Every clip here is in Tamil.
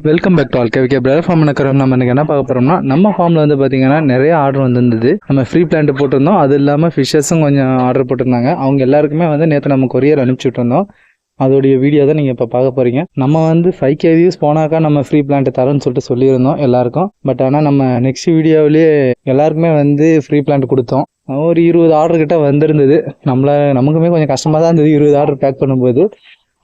Welcome back to all KVK brother farm நக்கரம். நம்ம இன்னைக்கு என்ன பார்க்க போகிறோம்னா, நம்ம ஃபார்மில் வந்து பார்த்தீங்கன்னா நிறைய ஆர்டர் வந்துருந்தது. நம்ம ஃப்ரீ பிளான்ட் போட்டிருந்தோம், அது இல்லாமல் ஃபிஷ்ஷஸும் கொஞ்சம் ஆர்டர் போட்டிருந்தாங்க. அவங்க எல்லாருக்குமே வந்து நேற்று நம்ம கொரியர் அனுப்பிச்சி விட்டுருந்தோம். அதோடைய வீடியோ தான் நீங்கள் இப்போ பார்க்க போகிறீங்க. நம்ம வந்து 5K வியூஸ் போனாக்கா நம்ம ஃப்ரீ பிளான்ட் தரோன்னு சொல்லிட்டு சொல்லியிருந்தோம் எல்லாருக்கும். பட் ஆனால் நம்ம நெக்ஸ்ட் வீடியோவிலேயே எல்லாருக்குமே வந்து ஃப்ரீ பிளான்ட் கொடுத்தோம். ஒரு 20 ஆர்டர் கிட்ட வந்திருந்தது. நமக்குமே கொஞ்சம் கஷ்டமாக தான் இருந்தது 20 ஆர்டர் பேக் பண்ணும்போது.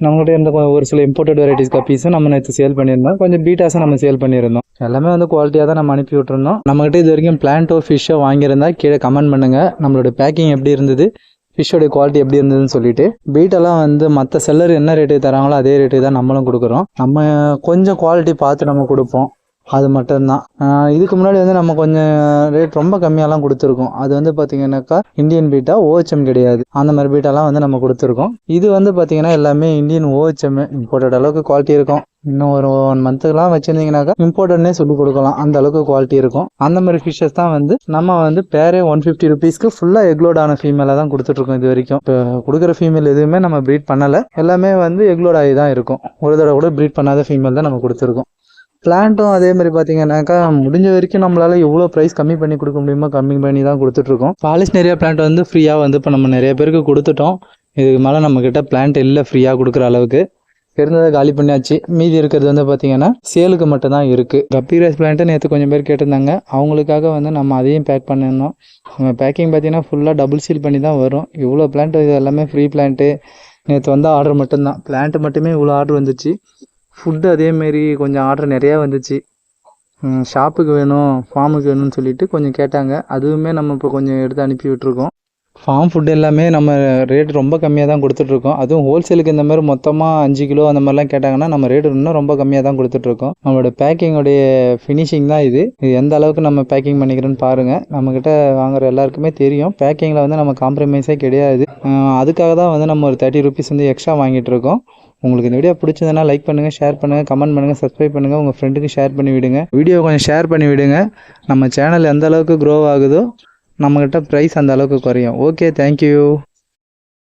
நம்மகிட்ட இருந்த ஒரு சில இம்போர்ட்டட் வெரைட்டிஸ் கப்பீஸும் நம்ம நேற்று சேல் பண்ணியிருந்தோம். கொஞ்சம் பீட்டாஸும் நம்ம சேல் பண்ணியிருந்தோம். எல்லாமே வந்து குவாலிட்டியாக தான் நம்ம அனுப்பி விட்டுருந்தோம். நம்மகிட்ட இது வரைக்கும் பிளான்ட்டோ ஃபிஷ்ஷோ வாங்கியிருந்தா கீழே கமெண்ட் பண்ணுங்கள். நம்மளோட பேக்கிங் எப்படி இருந்தது, ஃபிஷ்ஷோடைய குவாலிட்டி எப்படி இருந்ததுன்னு சொல்லிட்டு. பீட்டெல்லாம் வந்து மற்ற செல்லர் என்ன ரேட்டு தராங்களோ அதே ரேட்டு தான் நம்மளும் கொடுக்குறோம். நம்ம கொஞ்சம் குவாலிட்டி பார்த்து நம்ம கொடுப்போம், அது மட்டும்தான். இதுக்கு முன்னாடி வந்து நம்ம கொஞ்சம் ரேட் ரொம்ப கம்மியாலாம் கொடுத்துருக்கோம். அது வந்து பார்த்தீங்கன்னாக்கா இந்தியன் பீட்டா, OHM கிடையாது, அந்த மாதிரி பீட்டாலாம் வந்து நம்ம கொடுத்துருக்கோம். இது வந்து பார்த்தீங்கன்னா எல்லாமே இந்தியன் OHM இம்போர்ட்டட் அளவுக்கு குவாலிட்டி இருக்கும். இன்னும் ஒரு 1 மந்த்துக்கெலாம் வச்சுருந்தீங்கன்னாக்கா இம்போர்ட்டட்னே சொல்லி கொடுக்கலாம், அந்த அளவுக்கு குவாலிட்டி இருக்கும். அந்த மாதிரி ஃபிஷ்ஷஸ் தான் வந்து நம்ம வந்து பேரே 150 ருபீஸ்க்கு ஃபுல்லாக எக்லோட் ஆன ஃபீமேலாக தான் கொடுத்துட்ருக்கோம். இது வரைக்கும் இப்போ கொடுக்குற ஃபீமேல் எதுவுமே நம்ம ப்ரீட் பண்ணலை, எல்லாமே வந்து எக்லோட் ஆகி தான் இருக்கும். ஒரு தடவை கூட ப்ரீட் பண்ணாத ஃபீமேல் தான் நம்ம கொடுத்துருக்கோம். பிளான்ட்டும் அதே மாதிரி பார்த்தீங்கன்னாக்கா முடிஞ்ச வரைக்கும் நம்மளால் எவ்வளோ ப்ரைஸ் கம்மி பண்ணி கொடுக்க முடியுமோ கம்மி பண்ணி தான் கொடுத்துட்ருக்கோம். பாலிஷ் நிறையா பிளான்ட் வந்து ஃப்ரீயாக வந்து இப்போ நம்ம நிறைய பேருக்கு கொடுத்துட்டோம். இதுக்கு மேலே நம்மக்கிட்ட பிளான்ட் இல்லை ஃப்ரீயாக கொடுக்குற அளவுக்கு. இருந்ததை காலி பண்ணியாச்சு. மீதி இருக்கிறது வந்து பார்த்தீங்கன்னா சேலுக்கு மட்டும் தான் இருக்குது. கப்பி ரைஸ் பிளான்ட்டு நேற்று கொஞ்சம் பேர் கேட்டிருந்தாங்க, அவங்களுக்காக வந்து நம்ம அதையும் பேக் பண்ணியிருந்தோம். நம்ம பேக்கிங் பார்த்தீங்கன்னா ஃபுல்லாக டபுள் சீல் பண்ணி தான் வரும். இவ்வளோ பிளான்ட் இது எல்லாமே ஃப்ரீ பிளான்ட்டு. நேற்று வந்து ஆர்டர் மட்டும்தான், பிளான்ட்டு மட்டுமே இவ்வளோ ஆர்டர் வந்துச்சு. ஃபுட்டு அதேமாரி கொஞ்சம் ஆர்டர் நிறையா வந்துச்சு. ஷாப்புக்கு வேணும், ஃபார்முக்கு வேணும்னு சொல்லிட்டு கொஞ்சம் கேட்டாங்க. அதுவுமே நம்ம இப்போ கொஞ்சம் எடுத்து அனுப்பி விட்ருக்கோம். ஃபார்ம் ஃபுட் எல்லாமே நம்ம ரேட் ரொம்ப கம்மியாக தான் கொடுத்துட்ருக்கோம். அதுவும் ஹோல்சேலுக்கு இந்த மாதிரி மொத்தமாக 5 கிலோ அந்த மாதிரிலாம் கேட்டாங்கன்னா நம்ம ரேட்டு இன்னும் ரொம்ப கம்மியாக தான் கொடுத்துட்ருக்கோம். நம்மளோட பேக்கிங்கோடைய ஃபினிஷிங் தான் இது எந்த அளவுக்கு நம்ம பேக்கிங் பண்ணிக்கிறோன்னு பாருங்கள். நம்மக்கிட்ட வாங்குற எல்லாருக்குமே தெரியும், பேக்கிங்கில் வந்து நம்ம காம்ப்ரமைஸே கிடையாது. அதுக்காக தான் வந்து நம்ம ஒரு 30 ருபீஸ் வந்து எக்ஸ்ட்ரா வாங்கிட்டு இருக்கோம். உங்களுக்கு இந்த வீடியோ பிடிச்சதுன்னா லைக் பண்ணுங்கள், ஷேர் பண்ணுங்கள், கமெண்ட் பண்ணுங்கள், சப்ஸ்கிரைப் பண்ணுங்கள், உங்கள் ஃப்ரெண்டுக்கு ஷேர் பண்ணி விடுங்க. வீடியோ கொஞ்சம் ஷேர் பண்ணி விடுங்க. நம்ம சேனல் எந்த அளவுக்கு க்ரோ ஆகுதோ நம்மக்கிட்ட ப்ரைஸ் அந்த அளவுக்கு குறையும். Okay, thank you.